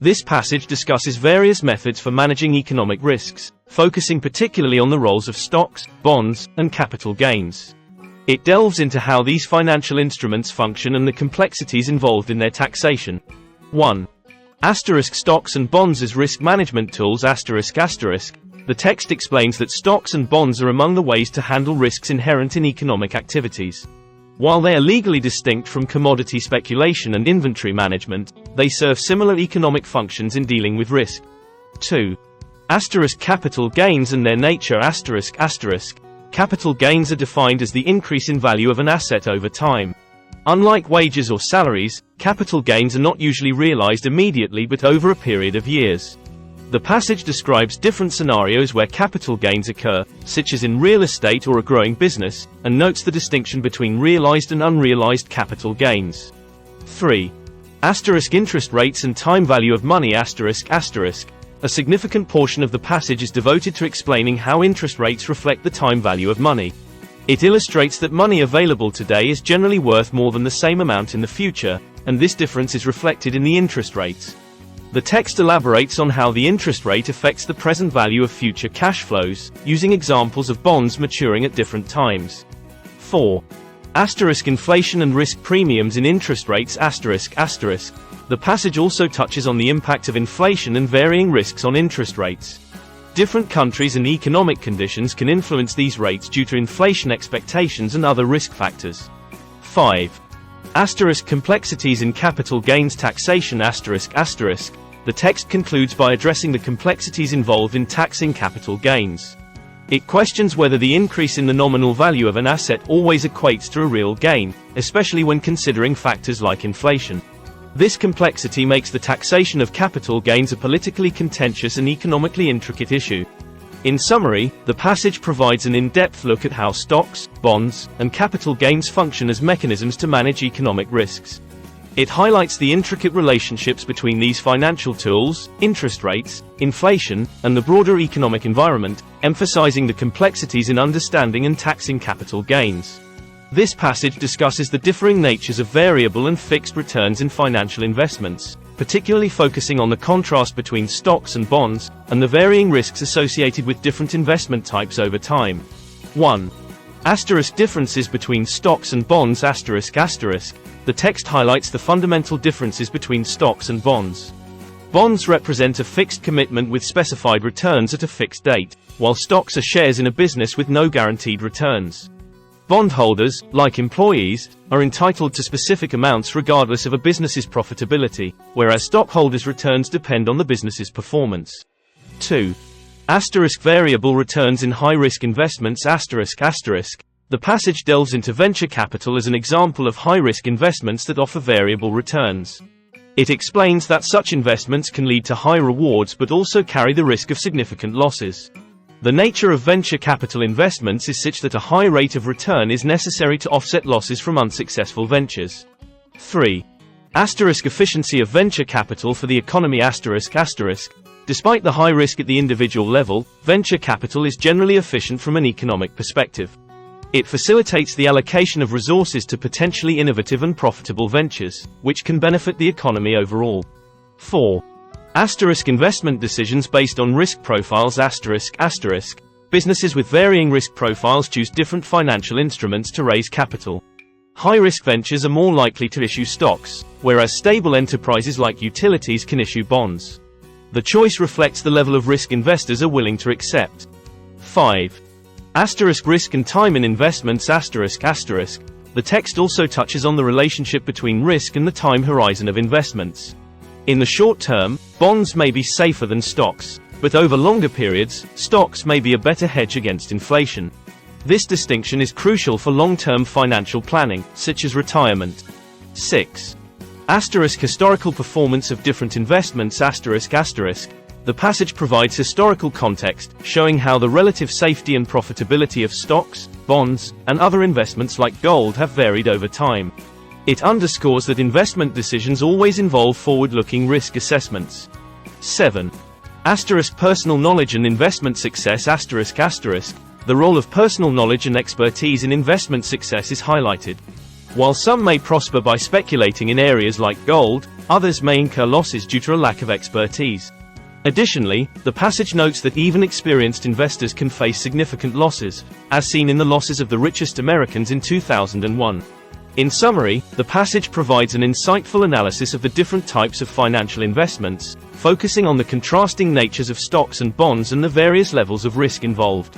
This passage discusses various methods for managing economic risks, focusing particularly on the roles of stocks, bonds, and capital gains. It delves into how these financial instruments function and the complexities involved in their taxation. 1. Stocks and bonds as risk management tools. The text explains that stocks and bonds are among the ways to handle risks inherent in economic activities. While they are legally distinct from commodity speculation and inventory management, they serve similar economic functions in dealing with risk. 2. Capital gains and their nature. Capital gains are defined as the increase in value of an asset over time. Unlike wages or salaries, capital gains are not usually realized immediately but over a period of years. The passage describes different scenarios where capital gains occur, such as in real estate or a growing business, and notes the distinction between realized and unrealized capital gains. 3. Interest rates and time value of money. A significant portion of the passage is devoted to explaining how interest rates reflect the time value of money. It illustrates that money available today is generally worth more than the same amount in the future, and this difference is reflected in the interest rates. The text elaborates on how the interest rate affects the present value of future cash flows, using examples of bonds maturing at different times. 4. Inflation and risk premiums in interest rates. The passage also touches on the impact of inflation and varying risks on interest rates. Different countries and economic conditions can influence these rates due to inflation expectations and other risk factors. 5. Complexities in capital gains taxation. The text concludes by addressing the complexities involved in taxing capital gains. It questions whether the increase in the nominal value of an asset always equates to a real gain, especially when considering factors like inflation. This complexity makes the taxation of capital gains a politically contentious and economically intricate issue. In summary, the passage provides an in-depth look at how stocks, bonds, and capital gains function as mechanisms to manage economic risks. It highlights the intricate relationships between these financial tools, interest rates, inflation, and the broader economic environment, emphasizing the complexities in understanding and taxing capital gains. This passage discusses the differing natures of variable and fixed returns in financial investments, particularly focusing on the contrast between stocks and bonds, and the varying risks associated with different investment types over time. 1. Differences between stocks and bonds. The text highlights the fundamental differences between stocks and bonds. Bonds represent a fixed commitment with specified returns at a fixed date, while stocks are shares in a business with no guaranteed returns. Bondholders, like employees, are entitled to specific amounts regardless of a business's profitability, whereas stockholders' returns depend on the business's performance. 2. Variable returns in high-risk investments. The passage delves into venture capital as an example of high-risk investments that offer variable returns. It explains that such investments can lead to high rewards but also carry the risk of significant losses. The nature of venture capital investments is such that a high rate of return is necessary to offset losses from unsuccessful ventures. 3. Efficiency of venture capital for the economy. Despite the high risk at the individual level, venture capital is generally efficient from an economic perspective. It facilitates the allocation of resources to potentially innovative and profitable ventures, which can benefit the economy overall. 4. Investment decisions based on risk profiles. Businesses with varying risk profiles choose different financial instruments to raise capital. High-risk ventures are more likely to issue stocks, whereas stable enterprises like utilities can issue bonds. The choice reflects the level of risk investors are willing to accept. 5. Risk and time in investments. The text also touches on the relationship between risk and the time horizon of investments. In the short term, bonds may be safer than stocks, but over longer periods, stocks may be a better hedge against inflation. This distinction is crucial for long-term financial planning, such as retirement. 6. Historical performance of different investments. The passage provides historical context, showing how the relative safety and profitability of stocks, bonds, and other investments like gold have varied over time. It underscores that investment decisions always involve forward-looking risk assessments. 7. Personal knowledge and investment success. The role of personal knowledge and expertise in investment success is highlighted. While some may prosper by speculating in areas like gold, Others may incur losses due to a lack of expertise. Additionally, the passage notes that even experienced investors can face significant losses, as seen in the losses of the richest Americans in 2001. In summary, the passage provides an insightful analysis of the different types of financial investments, focusing on the contrasting natures of stocks and bonds and the various levels of risk involved.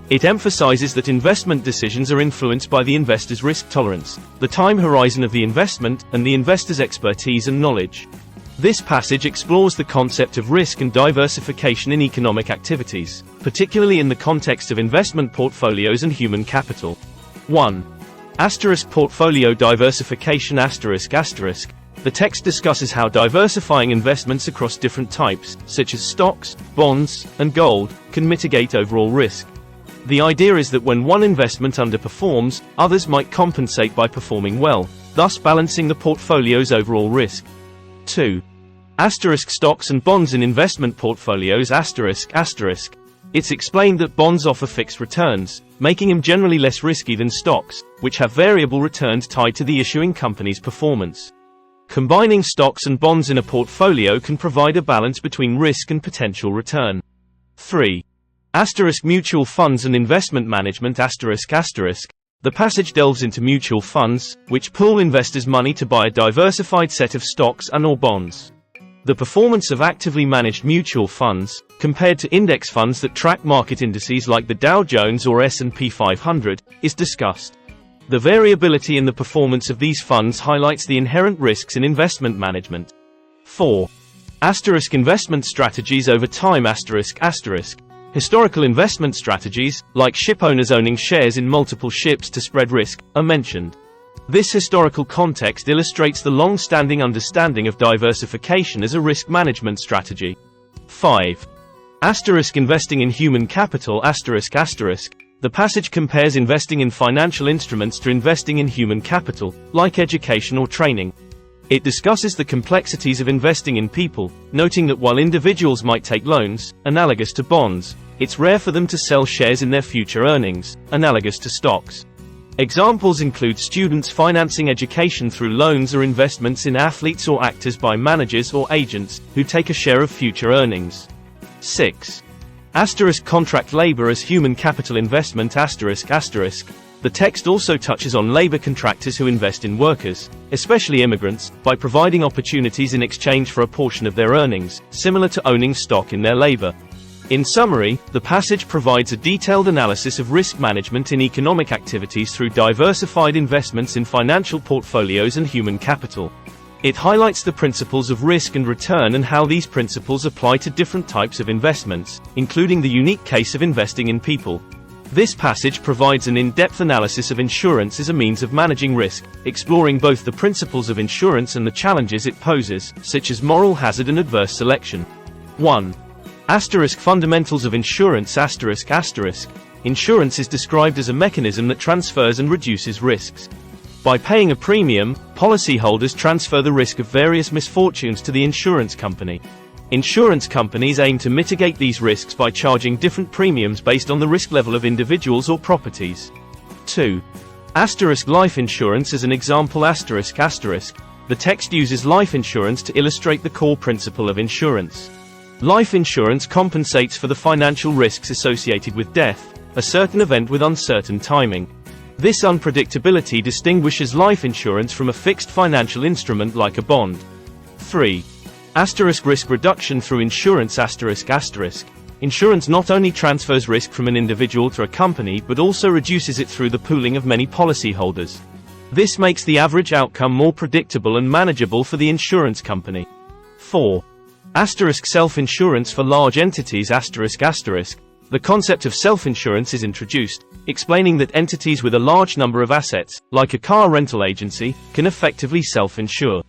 It emphasizes that investment decisions are influenced by the investor's risk tolerance, the time horizon of the investment, and the investor's expertise and knowledge. This passage explores the concept of risk and diversification in economic activities, particularly in the context of investment portfolios and human capital. 1. Portfolio diversification ***. The text discusses how diversifying investments across different types, such as stocks, bonds, and gold, can mitigate overall risk. The idea is that when one investment underperforms, others might compensate by performing well, thus balancing the portfolio's overall risk. 2. Stocks and bonds in investment portfolios ***. It's explained that bonds offer fixed returns, making them generally less risky than stocks, which have variable returns tied to the issuing company's performance. Combining stocks and bonds in a portfolio can provide a balance between risk and potential return. 3. Mutual funds and investment management ***. The passage delves into mutual funds, which pool investors' money to buy a diversified set of stocks and/or bonds. The performance of actively managed mutual funds, compared to index funds that track market indices like the Dow Jones or S&P 500, is discussed. The variability in the performance of these funds highlights the inherent risks in investment management. 4. Investment strategies over time ***. Historical investment strategies, like shipowners owning shares in multiple ships to spread risk, are mentioned. This historical context illustrates the long-standing understanding of diversification as a risk management strategy. 5. Investing in human capital ***. The passage compares investing in financial instruments to investing in human capital, like education or training. It discusses the complexities of investing in people, noting that while individuals might take loans, analogous to bonds, it's rare for them to sell shares in their future earnings, analogous to stocks. Examples include students financing education through loans or investments in athletes or actors by managers or agents, who take a share of future earnings. 6. Contract labor as human capital investment ***. The text also touches on labor contractors who invest in workers, especially immigrants, by providing opportunities in exchange for a portion of their earnings, similar to owning stock in their labor. In summary, the passage provides a detailed analysis of risk management in economic activities through diversified investments in financial portfolios and human capital. It highlights the principles of risk and return and how these principles apply to different types of investments, including the unique case of investing in people. This passage provides an in-depth analysis of insurance as a means of managing risk, exploring both the principles of insurance and the challenges it poses, such as moral hazard and adverse selection. 1. Fundamentals of insurance ***. Insurance is described as a mechanism that transfers and reduces risks. By paying a premium, policyholders transfer the risk of various misfortunes to the insurance company. Insurance companies aim to mitigate these risks by charging different premiums based on the risk level of individuals or properties. 2. Life insurance as an example The text uses life insurance to illustrate the core principle of insurance. Life insurance compensates for the financial risks associated with death, a certain event with uncertain timing. This unpredictability distinguishes life insurance from a fixed financial instrument like a bond. 3. Risk reduction through insurance ***. Insurance not only transfers risk from an individual to a company but also reduces it through the pooling of many policyholders. This makes the average outcome more predictable and manageable for the insurance company. 4. Self-insurance for large entities ***. The concept of self-insurance is introduced, explaining that entities with a large number of assets, like a car rental agency, can effectively self-insure.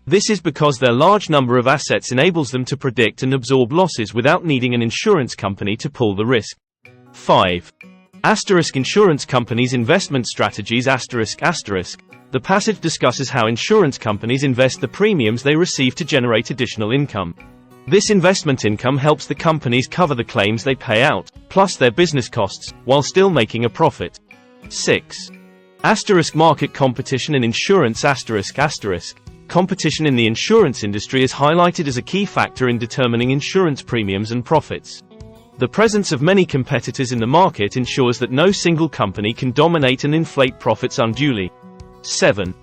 This is because their large number of assets enables them to predict and absorb losses without needing an insurance company to pull the risk. 5. Insurance companies' investment strategies ***. The passage discusses how insurance companies invest the premiums they receive to generate additional income. This investment income helps the companies cover the claims they pay out, plus their business costs, while still making a profit. 6. Market competition in insurance ***. competition in the insurance industry is highlighted as a key factor in determining insurance premiums and profits. The presence of many competitors in the market ensures that no single company can dominate and inflate profits unduly. 7.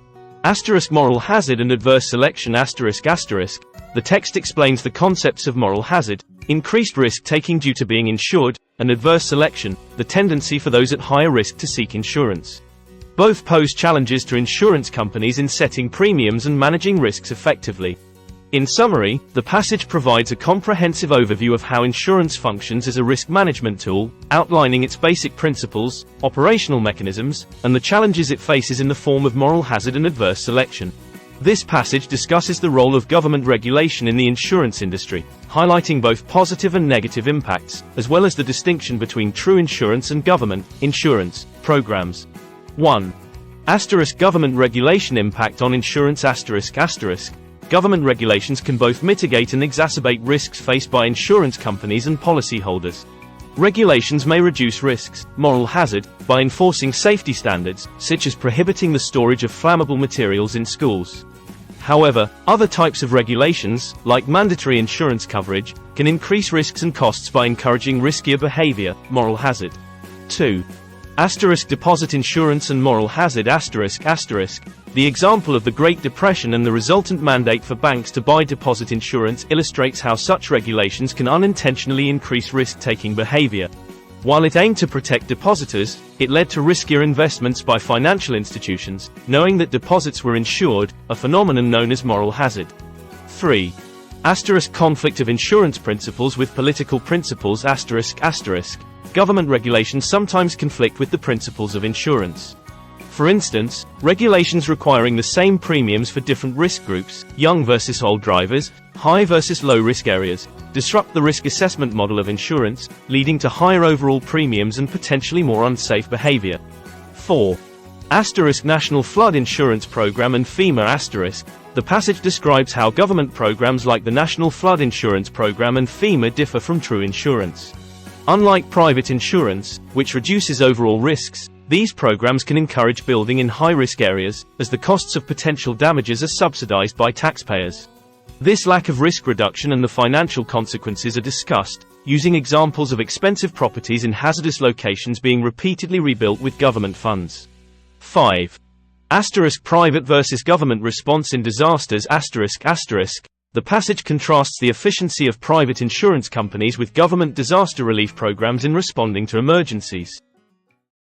Moral hazard and adverse selection. The text explains the concepts of moral hazard, increased risk-taking due to being insured, and adverse selection, the tendency for those at higher risk to seek insurance. Both pose challenges to insurance companies in setting premiums and managing risks effectively. In summary, the passage provides a comprehensive overview of how insurance functions as a risk management tool, outlining its basic principles, operational mechanisms, and the challenges it faces in the form of moral hazard and adverse selection. This passage discusses the role of government regulation in the insurance industry, highlighting both positive and negative impacts, as well as the distinction between true insurance and government insurance programs. 1. Government regulation impact on insurance. Government regulations can both mitigate and exacerbate risks faced by insurance companies and policyholders. Regulations may reduce risks, moral hazard, by enforcing safety standards, such as prohibiting the storage of flammable materials in schools. However, other types of regulations, like mandatory insurance coverage, can increase risks and costs by encouraging riskier behavior, moral hazard. 2. Deposit insurance and moral hazard. The example of the Great Depression and the resultant mandate for banks to buy deposit insurance illustrates how such regulations can unintentionally increase risk-taking behavior. While it aimed to protect depositors, it led to riskier investments by financial institutions, knowing that deposits were insured, a phenomenon known as moral hazard. 3. Conflict of insurance principles with political principles. Government regulations sometimes conflict with the principles of insurance. For instance, regulations requiring the same premiums for different risk groups, young versus old drivers, high versus low risk areas, disrupt the risk assessment model of insurance, leading to higher overall premiums and potentially more unsafe behavior. 4. National Flood Insurance Program and FEMA. The passage describes how government programs like the National Flood Insurance Program and FEMA differ from true insurance. Unlike private insurance, which reduces overall risks, these programs can encourage building in high-risk areas, as the costs of potential damages are subsidized by taxpayers. This lack of risk reduction and the financial consequences are discussed, using examples of expensive properties in hazardous locations being repeatedly rebuilt with government funds. 5. Private versus government response in disasters. The passage contrasts the efficiency of private insurance companies with government disaster relief programs in responding to emergencies.